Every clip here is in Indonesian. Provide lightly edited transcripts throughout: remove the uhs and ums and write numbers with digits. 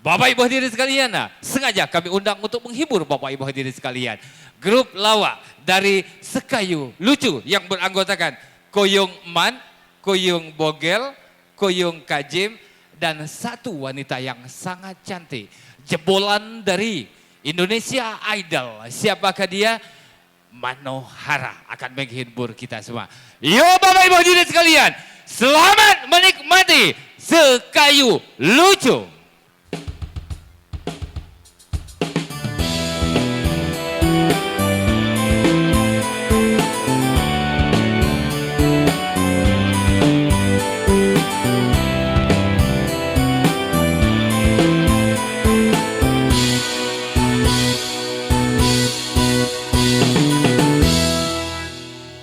Bapak Ibu hadirin sekalian, sengaja kami undang untuk menghibur Bapak Ibu hadirin sekalian. Grup lawak dari Sekayu Lucu yang beranggotakan Koyong Man, Koyong Bogel, Koyong Kajim, dan satu wanita yang sangat cantik. Jebolan dari Indonesia Idol. Siapakah dia? Manohara akan menghibur kita semua. Yo Bapak Ibu hadirin sekalian, selamat menikmati Sekayu Lucu.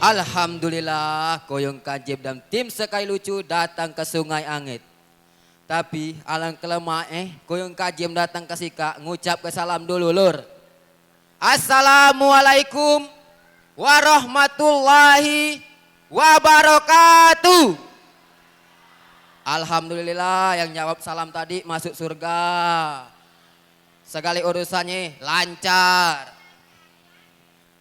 Alhamdulillah, Koyong Kajib dan tim Sekayu Lucu datang ke Sungai Angit. Tapi alangkah lemah Koyong Kajim datang ke Sika, ngucap ke salam dulu lur. Assalamualaikum warahmatullahi wabarakatuh. Alhamdulillah, yang jawab salam tadi masuk surga. Segala urusannya lancar.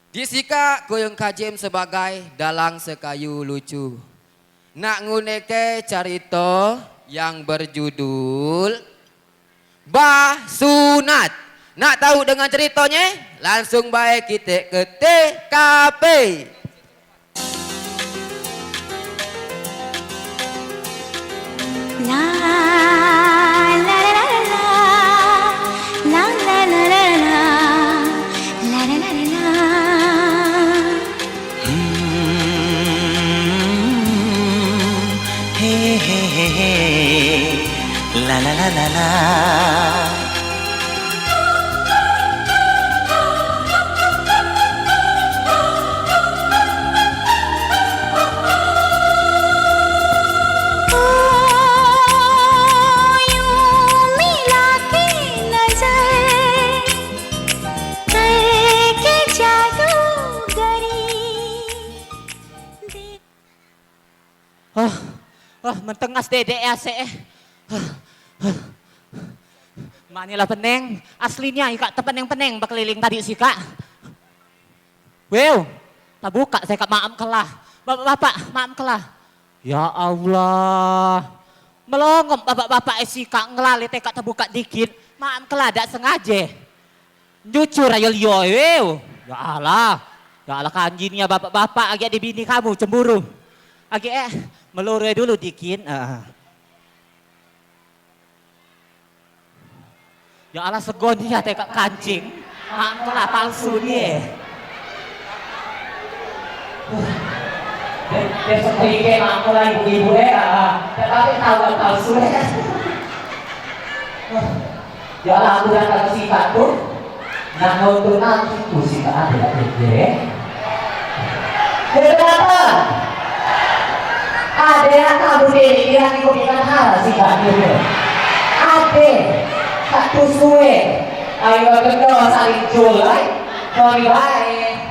Disika Koyong Kajim sebagai dalang Sekayu Lucu. Nak nguneke carito yang berjudul Bah Sunat. Nak tahu dengan ceritanya? Langsung baik kita ke TKP. La la la la la la la la la la la la la la. Hey hey hey hey, la la la la la. Mentengas dede ase Manilah peneng aslinya ika tepeneng-peneng bakeliling tadi sih kak. Wow, tak buka saya kak maaf kelah. Bapak-bapak maaf kelah. Ya Allah, melongom bapak-bapak si kak ngelalit kak terbuka dikit. Maaf kelah, tidak sengaja. Jujur ayo liyo, wow. Ya Allah kanjinnya bapak-bapak agak di bini kamu cemburu. Agak melore dulu dikit. Ya Allah segonnya teh kancing. Mangkela palsu nih. Besok pergi mangkela ibu-ibu tapi tahu palsu ya Allah aku datang ke sikat tuh. Nah untuk nanti tuh sikat ada deh. Kenapa? Ada yang kamu diri yang dikubikan hal sih kak gitu. Ada satu suwe. Ayo kedua saling julai. Kori baik.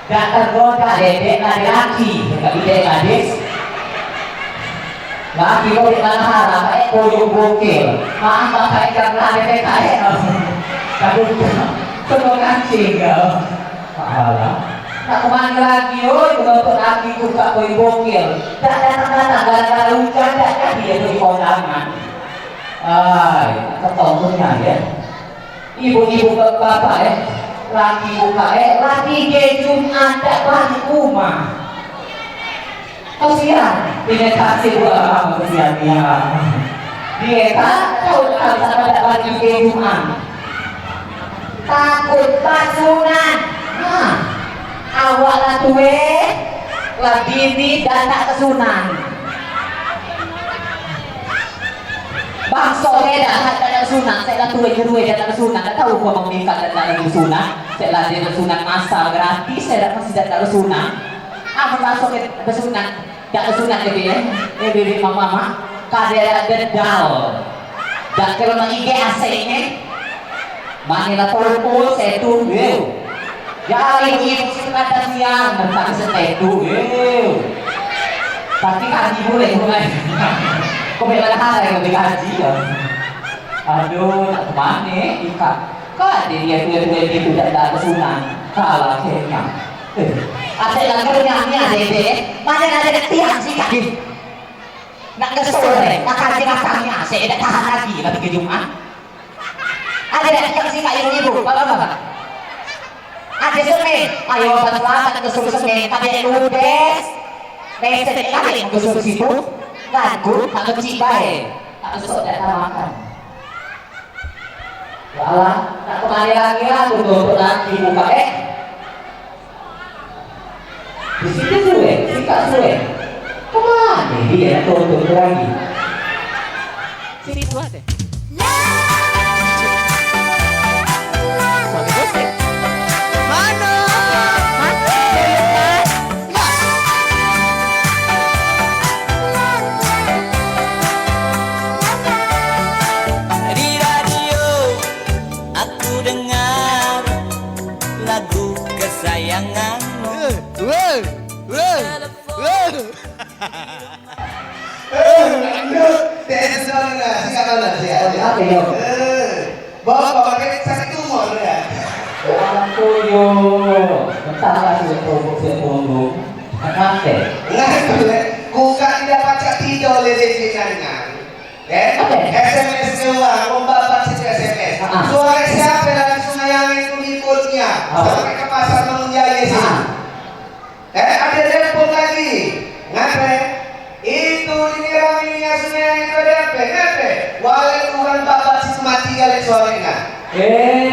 Dan tergoda dedek laki-laki. Gak bisa gadis. Laki kok di mana harap. Koyong bokil. Maaf bapak ikan lari PKN. Tapi semua kancing. Alah. Tak kemana lagi, untuk lagi buka koi bokil. Tak datang-datang, gara-gara hujan, tak jadi ya di kondangan. Ketolongnya ya. Ibu-ibu bapak lagi buka lagi ke Jumat, tak balik rumah. Kasihan, dia kasih buat kasihan dia. Dia tak tahu kalau tak balik ke Jumat. Takut pasunan. Awak lah tuwe, lah bini dan tak kesunan. Bangsore dah tak kesunan, saya lah tuwe kedua dan tak kesunan. Tak tahu gua mengikat dan tak kesunan. Saya lah dia kesunan masal gratis, saya masih tak kesunan. Apa bangsore kesunan, tak kesunan jadi bibi mama, kadera dendal. Dan kalau nak IG AC-nya, mana lah saya tunggu. Ya ibu sekadar siang tentang setetu, tapi kaji boleh mulai. Kau bela hari yang dikaji ya. Aduh, tak kemana ikat. Kok ada dia itu tidak ada kesunan. Kalah kenyang. Ada yang kenyangnya dede. Mana ada tiang sih kaki. Nak kesore, nak kaji matangnya. Saya tidak tahan lagi tapi ke Jumat. Ada tiang sih kak ibu. Bapak. Ada semen. Ayo selatan ke semen. Ada ludes. Besok kali ke situ. Lagu tak kecil baik. Tak besok datang makan. Walah, tak kembali lagi lah, tutup lagi buka di sini suwe, sikat suwe. Kemana dia tutup lagi? Sini dua deh. Suami musik. Mana? Di radio aku dengar lagu kesayanganmu. Bapak pakai sakit tumor ya. Orang tuyo, bentar lagi untuk punggung. Nanti. Kuka tidak baca tidur oleh jenengan. SMS doang, bapak sih SMS. Suara siapa dari sungai yang itu ngikutnya sampai ke pasar Mangunjaya sih. Ada telepon lagi. Ngapain? Itu ini raminya sungai yang itu ada apa? Ngapain? Walau Tuhan bapak sih mati kali suaranya.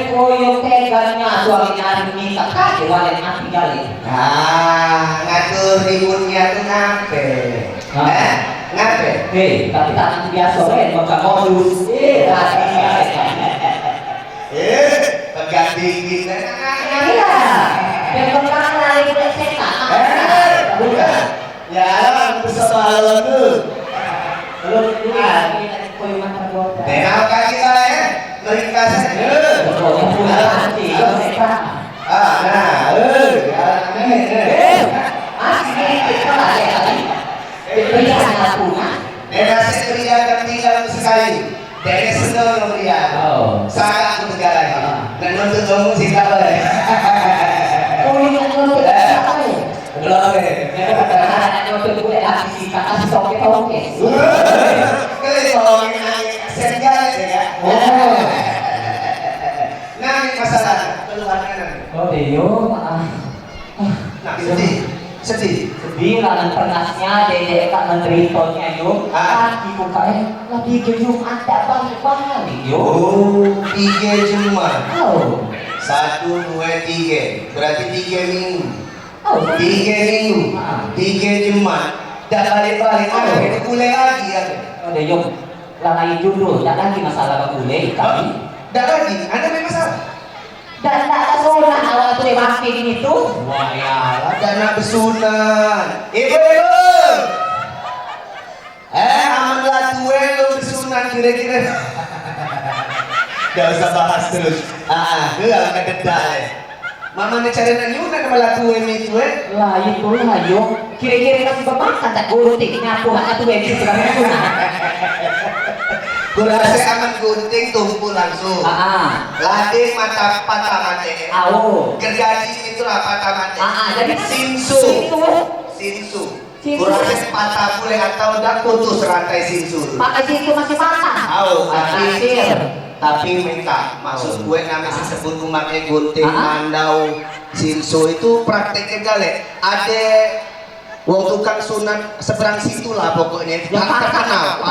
Koyong teganya suaminya hari ini tak kaji walen mati kali. Ngatur ributnya tuh ngapain? Ngapain? Tapi tak nanti biasa maka modus. Pegang dikit. Iya. Yang penting lari ke setan. Bukan. Ya, bersama lu. Belum itu koyong makan boda. Memang kaki kita ya, meringkas aja. Pokoknya punya hati. Asli kita lah ya tadi. Bisa punya. Nasi pria tinggal sekali. Dari sedang pria. Sangat aku lagi. Dan untuk kamu sih kabar. Koyong itu apa ya? Belum ya. Untuk boleh lagi sih kakak soke. Kalau senjata ya. Nanti masalah keluarga. Oh Dio, Nah, sedih. bilangan pernasnya dede kak menteri tonya yuk. Kaki bukanya lagi gejung ada balik yuk. 3 Jumat. Oh, 1, 2, 3. Berarti 3 minggu. 3 oh, minggu. 3 Jumat. Dan balik-balik. Itu boleh lagi ya. oh Dio, lalai judul, tak lagi masalah boleh kami. Dan lagi, Anda memang salah. Dan tak ada sunah awal tuh makin itu. Wah ya, dana besunan. Ibu. Aman lah tuwe lo besunan kira-kira. Gak usah bahas terus. Gak kededak. Mama nih cari nanyunan sama lah tuwe itu Lah itu lah yuk. Kira-kira kasih bermakan tak gunting nyapu hak tuh ini sebenarnya sunah. Kurasa aman gunting tumpu langsung. Lading mata patah mati. Gergaji itu lah patah mati. Jadi Sinsu. Kurasa patah boleh atau dah putus rantai sinsu. Maka situ masih patah. Tapi minta maksud gue namanya disebut memakai gunting mandau sinsu itu prakteknya gale. Ada wong tukang sunat seberang situ lah pokoknya. Ya terkenal.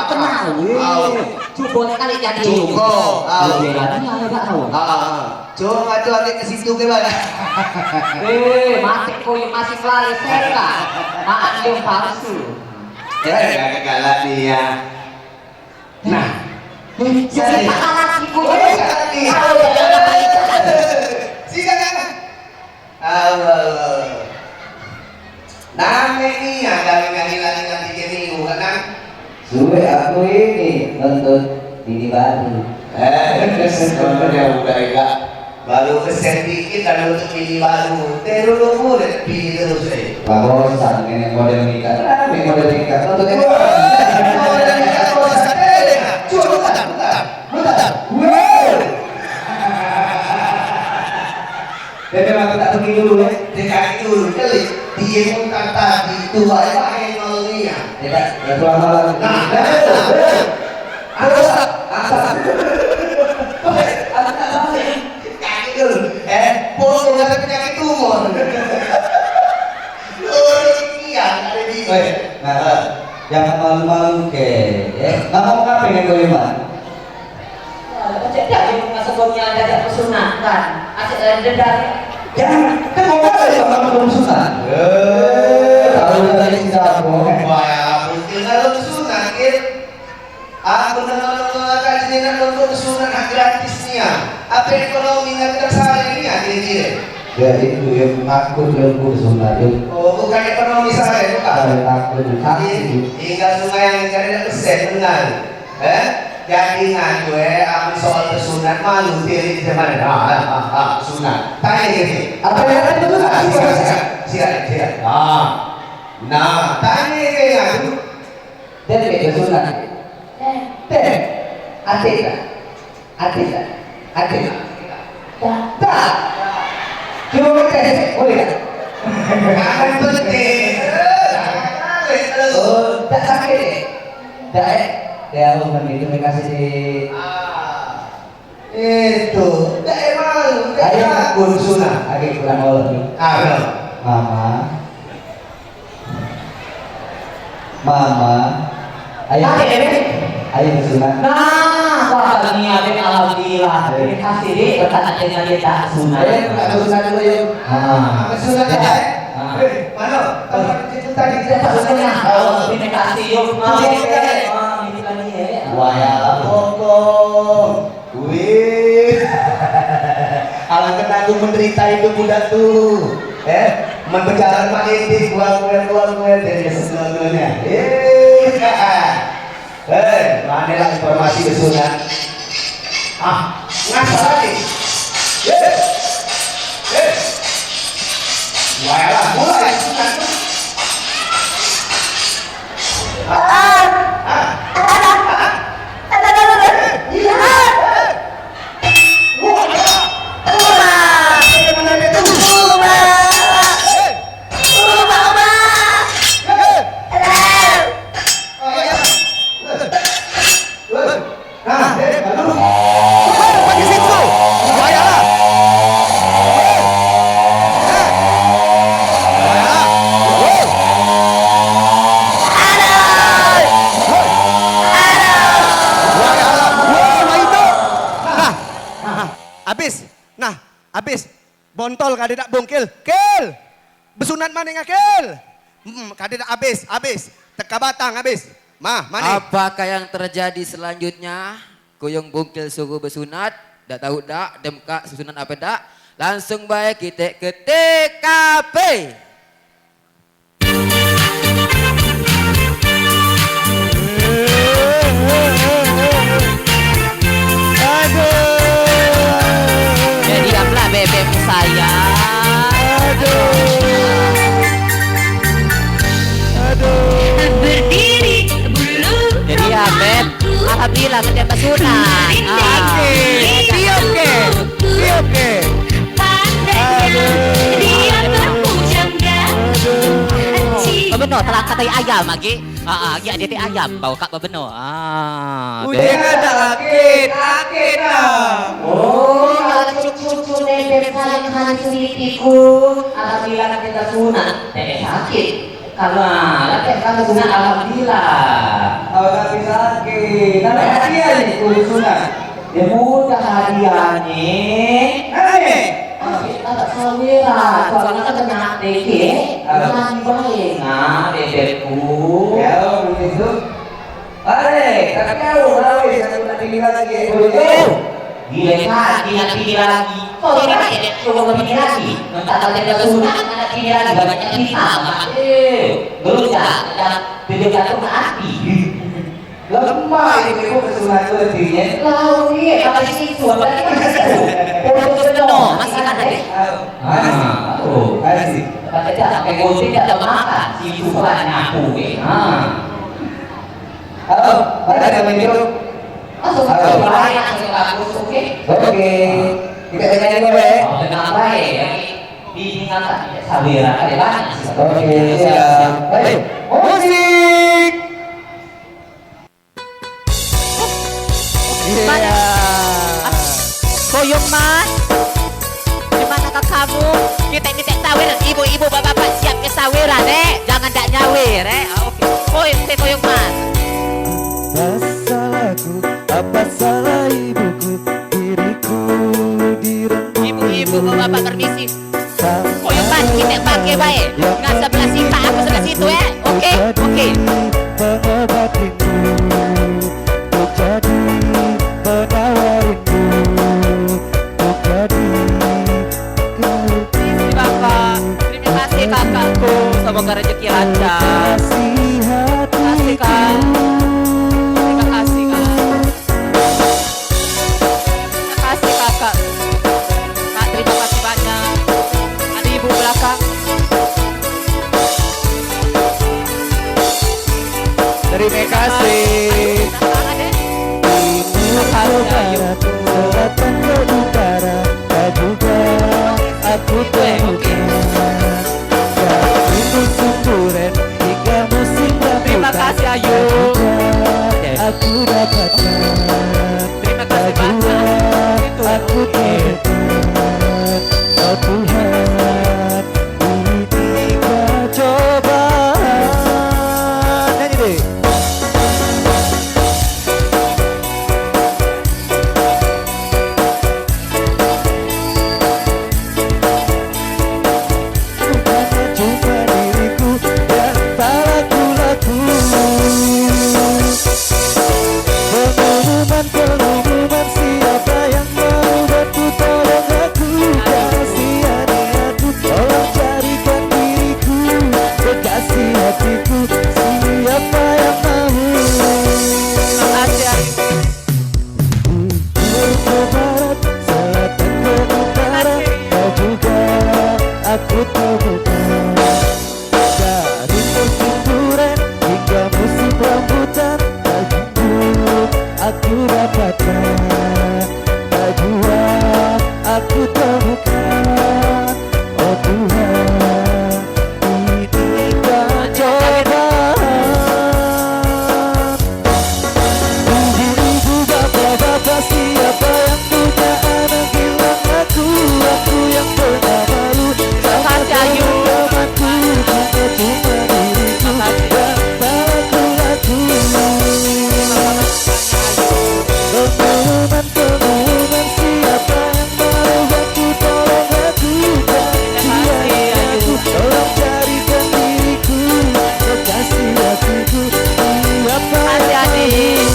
Coba kali jadi. Cukup. Coba Coba ngaco lagi ke situ gimana? masih koyo masih lari seka. Makan yang palsu. Ya galak dia. Nah, Jadi tak lagi koyo. Silakan. Nama ini ada yang hilang 3 minggu kan? Suwe aku ini nonton TV baru. Sebenarnya udah enggak baru pesen dikit dan untuk ini baru. Terus udah pilih terus deh. Bagosan ini model nikah. Model nikah. Nonton Model nikah bosan. Bentar. memang tak pergi dulu ya. Dekat dulu kali. Dia pun kata itu apa yang maunya. Dekat malam. Nah, asap. Kaki dulu. Pokok kata penyakit tumor. Nah, jangan malu-malu ke, nggak mau ngapain yang gue lihat? Jadi yang sebelumnya ada pesunatan, ada dari. Jangan, kan mau apa ya kalau belum sunat? Kalau dari tidak mau, wah, mungkin kalau sunat, aku menolak jenengan untuk sunat gratisnya. Apa ekonomi nggak tersari ini akhirnya? Ya itu yang takut yang sunat itu. Oh, bukan ekonomi saya, bukan. Takut, tinggal sungai yang cari persen benar. Jadi gue ambil soal sunat malu diri di mana? Sunat. Tanya gini. Apa yang ada itu? Siap. Nah, tanya gini aku. Dan kayak sunat. Ada. Tak. Cuma tes, boleh tak? Jangan penting. Oh, tak sakit. Tak. Dia itu kasih di itu tak emang ayah pun sunah lagi kurang oleh mama ayah sunah Wah, ini ada alhamdulillah. Terima kasih deh, berkat dengan dia tak sunat. sunah dulu yuk sunah ya mana tempat itu tadi Tak sunat. Terima kasih yuk. wah ya pokok wih alang kenal menderita itu mudah tuh menberjalan magnetik buang dari sesuatunya mana lah informasi kesunat ngasal lagi wah ya mulai sunat Habis bontol kade tak bongkel kel besunat mana ngakil kade tak habis teka batang habis mana Apakah yang terjadi selanjutnya? Koyong bungkil suruh bersunat, dak tahu dak, demkak susunan apa dak? Langsung baik kita ke TKP. Jadi amlah bebek saya. Berdiri bulu. Jadi ya Beb, alhamdulillah kerja pesunat. Oke. Pandainya dia berpujang dan Bebenor telah kata ayam lagi. Ya dia ti ayam bau kak bebenor. Ujeng ada akid dah. Oh, cucu bebek saya hari sedikitku. Alhamdulillah kita sunat. Sakit. Karena kita sunat alhamdulillah. Kalau tapi sakit, nanti hadiah nih kudu sunat. Ya mudah hadiahnya. Kita tak sawira, soalnya kan kena deke. Jangan baik, bebekku. Ya, begitu. Tapi aku tahu satu lagi lagi. Gila dia pilih lagi. Kok ini kan dia coba pilih lagi. Mentah dia sunat, anak pilih lagi banyak kita. Berusaha dan bebek jatuh ke api. Lemah ini ibu kesunat itu lebihnya. Tahu nih, apa sih suara tadi kan itu. Benar, masih ada deh. Kasih. Kata dia pakai gunting dia tak makan. Si bukan aku Halo, ada yang minum? Masuk ke banyak yang bagus, oke? Oke. Kita dengar juga ya. Oh, dengan apa ya? Bini kakak tidak sabira kan ya Pak? Oke, siap. Baik, musik. Mana? Koyong man. Gimana kak kamu? Kita minta sawer, ibu-ibu bapak-bapak siap ke saweran jangan tak nyawer Oke. Koyong man. Apa salahku, apa salah ibuku, diriku direndam. Ibu-ibu bapak permisi. Koyong man kita pakai baik. Nggak sebelah sini Pak, aku sebelah situ Oke. Pengobat rindu, untuk jadi penawar rindu, untuk jadi Terima Bapak. Terima kasih kakakku. Semoga rezeki lancar. kasih Terima kasih hatiku. Kak. Terima kasih Kak. Terima kasih kakak. Kak terima kasih banyak. Ada ibu belakang. Terima kasih. Terima kasih Ayu. Selatan ke utara, tak juga aku temukan. Rindu sumburen hingga musim Terima kasih Ayu. aku dapatkan. Terima kasih banyak. Aku temukan. Oh Tuhan, ini cobaan. Nyanyi deh. Bukannya cuma diriku yang tak laku-laku. Pengumuman siapa yang mau bantu tolong aku. Kasihani aku, tolong carikan diriku. Kekasih hatiku, siapa yang mau. Terima kasih Ayu. Timur ke barat, selatan ke utara, kau juga aku temukan. Dari musim duren hingga musim rambutan, bagimu aku dapatkan. Bajua aku temukan. Oh Tuhan, ini cobaan. Ibu-ibu bapak-bapak siapa yang punya anak hilang aku yang pernah malu. Terima kasih Ayu. Temanku hanya cuma diriku yang tak laku-laku. Pengumuman siapa yang mau bantu tolong aku. Kasihani aku, tolong carikan diriku. Kekasih hatiku, siapa Kasih yang adik.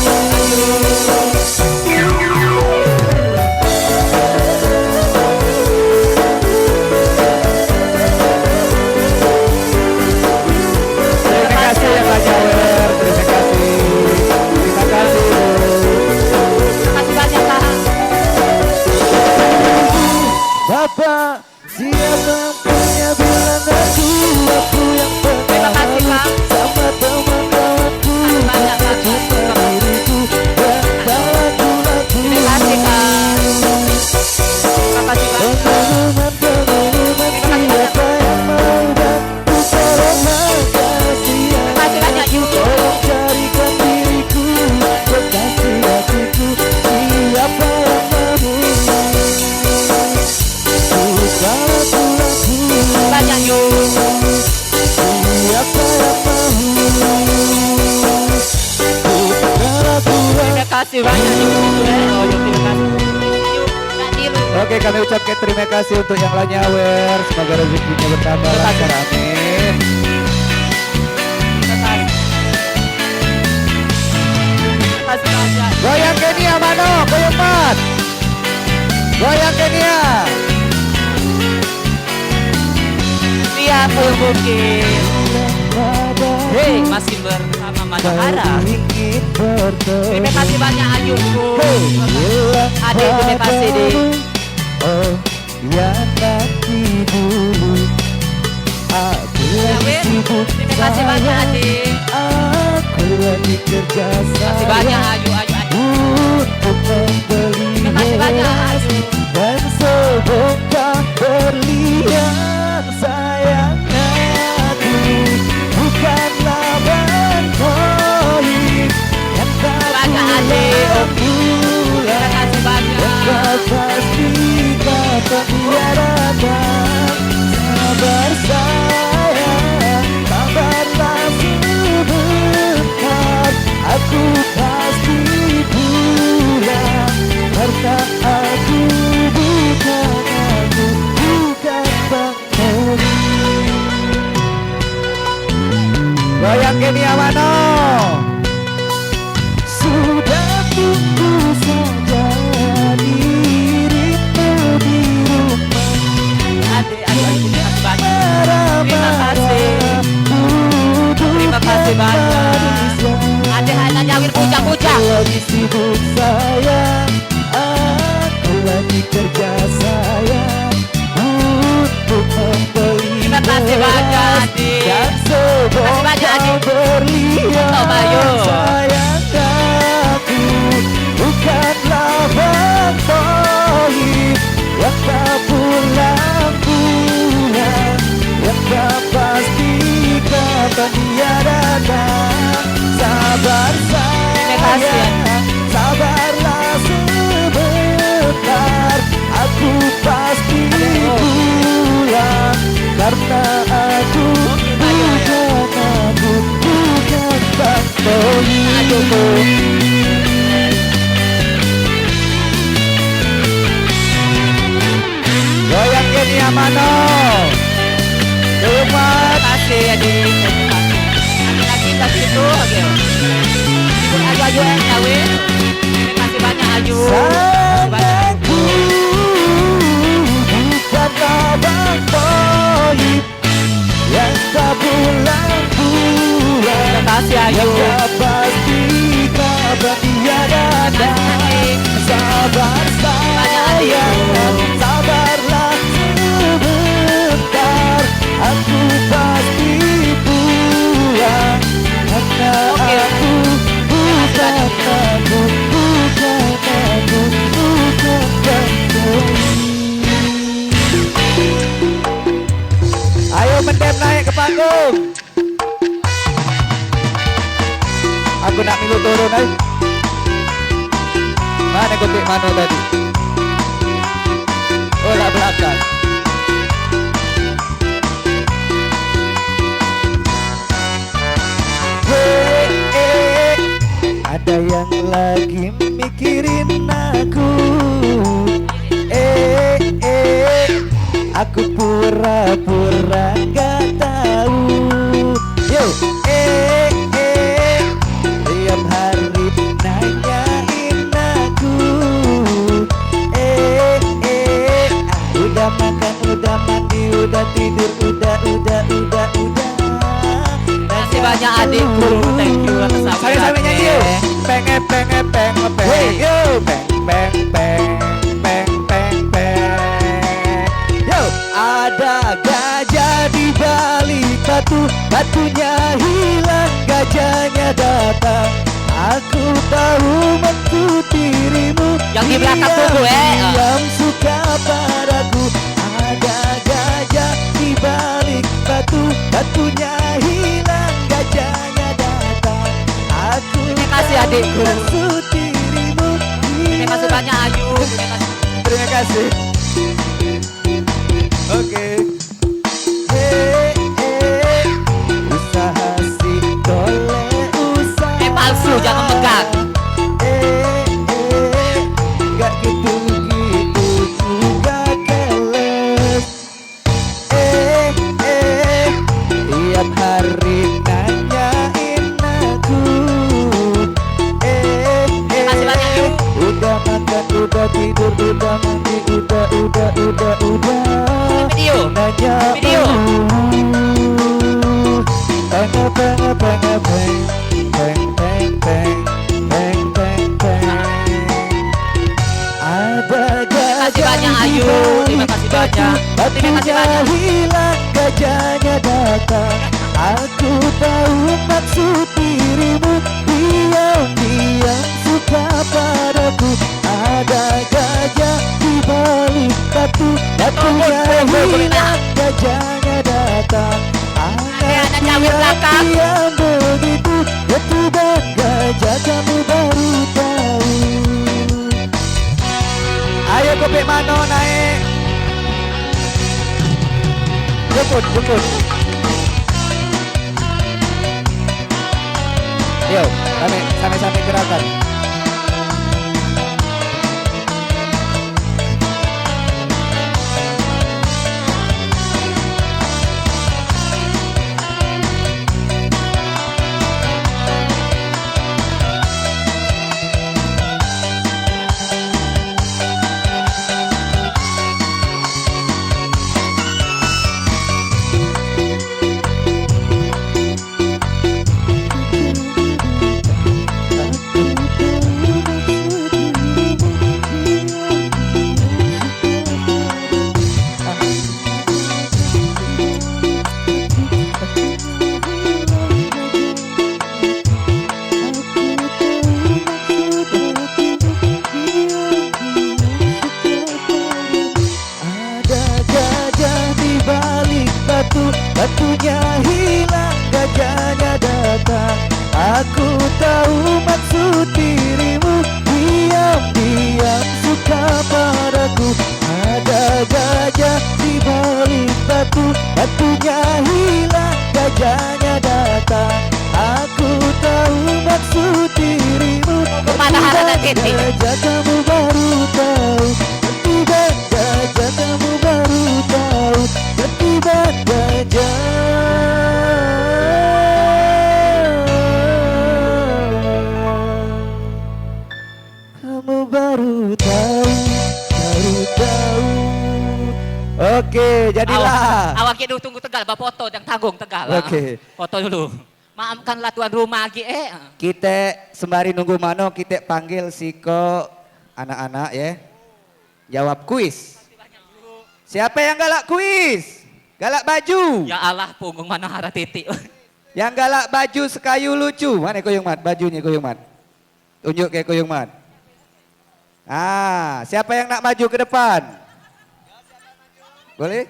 Terima kasih ya Pak Jawer, terima kasih. Terima kasih Bu. Terima kasih banyak Kak. Bapak, siapa yang punya bilang aku yang Terima pernah kasih, malu Kak. sama teman-temanku. Banyak, Kak. Cuma diriku yang tak laku-laku. Terima kasih Kak. Terima kasih banyak. Pengumuman siapa yang mau bantu tolong kasihan. Terima kasih banyak Yu. Tolong carikan diriku, kekasih hatiku, siapa yang mau. Bukan laku-laku, Banyak Yu. siapa yang mau. Bukan laku-laku. Terima kasih banyak Yu. Oh, Yu, terima kasih. Yu, Kak Nilu. Oke, kami ucapkan terima kasih untuk yang lainnya Wer. Semoga rezekinya bertambah Terima kasih. lancar, amin. Terima kasih. Terima kasih banyak. Goyang Kenia Mano, goyang Mat. Goyang Kenia. Siap mungkin. Hei, masih bersama Madahara. Ingin bertemu. Terima kasih banyak Ayuku. Hilang Adik, terima kasih, Dik. Oh, yang nanti dulu. Aku Ya, lagi Win. sibuk Terima kasih banyak sayang. Adik. Aku lagi kerja Terima kasih banyak sayang Ayu. untuk membeli Terima kasih banyak Ayu. dan aku bukan Bang Tony. Goyang Kenny Amano. Sudah tunggu saja dirimu di rumah. Adik, terima kasih banyak. Terima kasih banyak. Adik hanya nyawir puja-puja. Lagi sibuk sayang, aku lagi kerja sayang untuk membeli Terima kasih banyak, adik. dan Terima kasih banyak, adik. berlian. Untuk Bayu. Sayang aku bukanlah Bang Tohib yang tak pulang-pulang, yang tak pasti kapan dia datang. Sabar kasih, sayang, sabarlah sebentar, aku pasti pulang karena aku bukan Bang Tohib. Goyang Kenny Amano. Terima kasih adik. Lagi dari itu Ayu. Ibu Ayu yang nyawir. Terima kasih banyak Ayu. Sayangku bukanlah Bang Tohib yang tak pulang-pulang, Terima kasih Ayu. yang tak pasti kapan dia datang. Sabar sayang, sabarlah sebentar, aku pasti pulang karena aku bukan Bang Tohib. Ayo mendem naik ke panggung. Aku nak milu turun ayo. Mana kotik mano tadi? Oh lah belakang. Ada yang lagi mikirin aku. Aku pura-pura gak tahu. Yo, tiap hari nanyain aku. Udah makan, udah mandi, udah tidur, udah. Terima kasih banyak adikku. Thank you atas Saya sampai nyanyi yuk. Peng. Yo, peng. Yo, ada gajah di balik batu, batunya hilang, gajahnya datang. Aku tahu maksud dirimu. Yang di belakang tunggu, Yang suka padaku. Ada gajah di balik batu, batunya hilang, gajahnya datang. Aku Terima kasih, adikku. maksud dirimu. Terima kasih banyak Ayu. Terima kasih. Oke. Usaha si tole usaha. Palsu, jangan megang. Gak gitu-gitu juga keles. Tiap hari nanyain aku. Terima kasih banyak Ayu. Udah makan, udah tidur, udah mandi, udah. Video. Nanya Video. Ada Terima kasih banyak Ayu. Terima kasih banyak. Terima kasih banyak. Hilang, gajahnya datang. Aku tahu maksud dirimu. Diam-diam suka padaku. Ada gajah di balik batu, batunya hilang, gajahnya datang. Anak nyawir belakang. Yang begitu, ketuban gajah kamu baru tahu. Ayo kopek mano naik. Jemput. Yo, sampai gerakan. titik. gajah kamu baru tahu. Ketiban gajah kamu baru tahu. Ketiban gajah. Kamu baru tahu, baru tahu. Oke, jadilah. Awak kita tunggu Tegal, bapak foto dan tanggung Tegal. Oke. Foto dulu. Maafkanlah tuan rumah lagi Kita sembari nunggu mano kita panggil siko anak-anak ya. Jawab kuis. Siapa yang galak kuis? Galak baju. Ya Allah, punggung mana hara titik. Yang galak baju sekayu lucu. Mana Koyong Mat? Bajunya Koyong Mat. Tunjuk ke Koyong Mat. Ah, siapa yang nak maju ke depan? Boleh?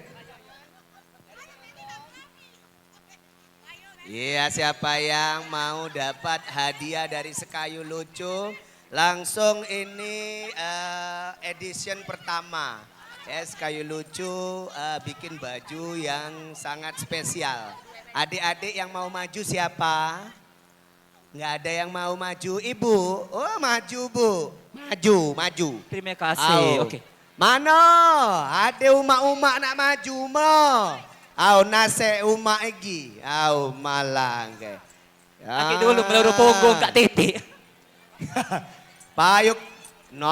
Iya, siapa yang mau dapat hadiah dari Sekayu Lucu? Langsung ini edition pertama. Ya, Sekayu Lucu bikin baju yang sangat spesial. Adik-adik yang mau maju siapa? Nggak ada yang mau maju, Ibu. Oh, maju, Bu. Maju, maju. Terima kasih. Au. Oke. Mana? Ada umak-umak nak maju mo. Au nase umak lagi. Au malang ke. Lagi dulu meluru punggung Kak titik. Payuk. No.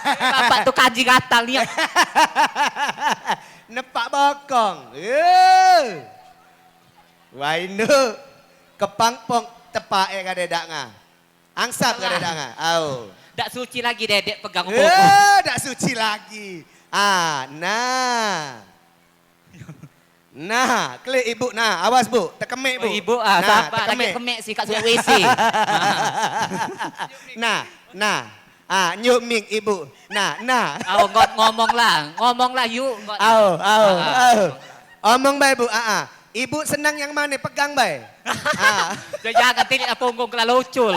Bapak tuh kaji gatal lihat. Nepak bokong. Wainu. Kepangpong tepak kadedak nga. Angsap kadedak nga. Au. Dak suci lagi dedek pegang punggung. Dak suci lagi. Ah, nah. Nah, klik ibu, nah, awas bu, tekemik bu. Oh, ibu, nah, sabar, lagi kemek sih kat WC. Nah, nyuk mik ibu. Nah. Aw, ngomong lah yuk. Omong baik bu, Ibu senang yang mana, pegang baik. Jangan tilik punggung kena lucul.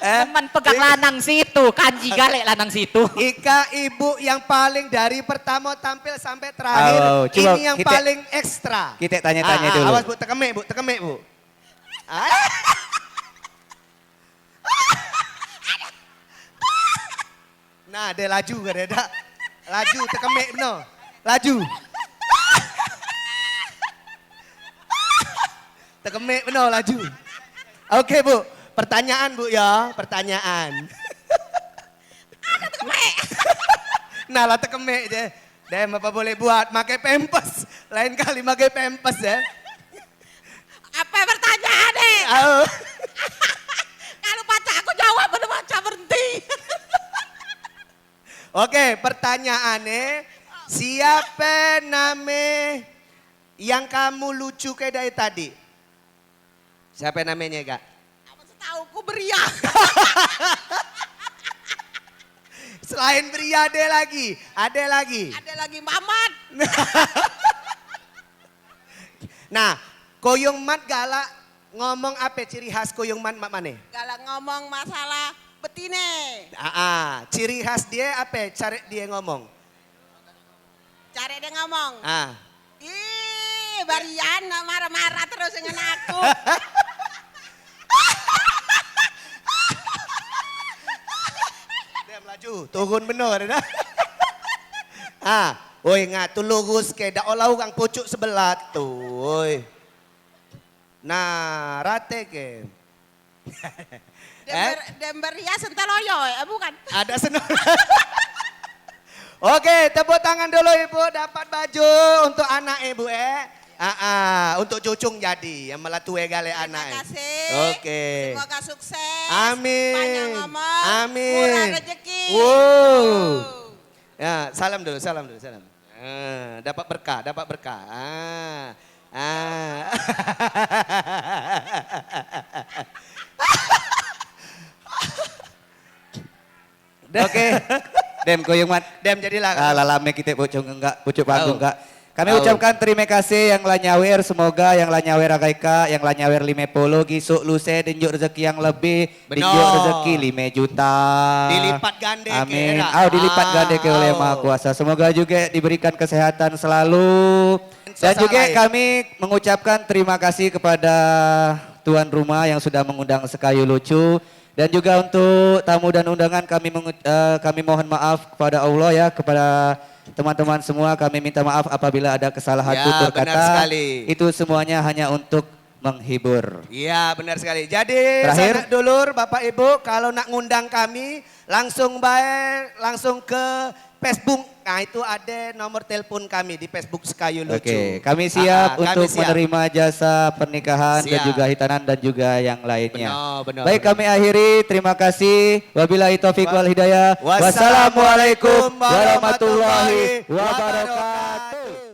Teman pegang lanang situ, kanji galek lanang situ. Ika ibu yang paling dari pertama tampil sampai terakhir. Coba ini yang paling ekstra. Kita tanya-tanya dulu. Awas bu, tekemik bu. Nah, dia laju gak ada. Laju, tekemik benar. Laju. Tekemik benar, laju. Oke bu. Pertanyaan bu ya, pertanyaan. Ada tekemik. Nah lah tekemik je. Dem apa boleh buat, pakai pempes. Lain kali pakai pempes ya. Apa pertanyaan nih? Kalau pacar aku jawab, baru baca berhenti. Oke, pertanyaannya. Siapa nama yang kamu lucu kayak dari tadi? Siapa namanya kak? Tahu ku beria. Selain beria ada lagi. Ada lagi Mamat. Nah, Koyong Mat galak ngomong apa ciri khas Koyong Mat mana? Galak ngomong masalah betine. Ciri khas dia apa? Cari dia ngomong. Cari dia ngomong. Ih, barian marah-marah terus dengan aku. Laju, turun benar dah. Oi ngatu lurus ke dak olau kang pucuk sebelah tu. Oi. Nah, rate ke. Demberia senteloyo, bukan? Ada senor. Oke, tepuk tangan dulu ibu dapat baju untuk anak ibu untuk cucung jadi yang melatue gale anak. Terima kasih. Oke. Semoga sukses. Amin. Panjang ngomong. Amin. Murah rezeki. Wow. Ya, salam dulu. Dapat berkah. Oke. Dem Koyong Mat. Dem jadilah. Lalame kita pucuk panggung kak. Kami ucapkan terima kasih yang lanyawer, semoga yang lanyawer agaika, yang lanyawer 50, gisuk luse dinjuk rezeki yang lebih, dinjuk rezeki 5 juta. Dilipat gande. Amin. Dilipat gande ke oleh Maha Kuasa. Semoga juga diberikan kesehatan selalu. Dan juga kami mengucapkan terima kasih kepada tuan rumah yang sudah mengundang Sekayu Lucu. Dan juga untuk tamu dan undangan kami mohon maaf kepada Allah ya, kepada teman-teman semua kami minta maaf apabila ada kesalahan Ya, tutur benar kata. sekali. Itu semuanya hanya untuk menghibur. Iya benar sekali. Jadi Terakhir. sanak dulur Bapak Ibu kalau nak ngundang kami langsung ke Facebook. Nah itu ada nomor telepon kami di Facebook Sekayu Lucu. Oke, kami siap Kami untuk siap. menerima jasa pernikahan dan Siap. juga hitanan dan juga yang lainnya. Benar, Baik, benar. kami akhiri. Terima kasih. Wabillahi taufiq wal hidayah. Wassalamualaikum Wassalamualaikum warahmatullahi warahmatullahi wabarakatuh.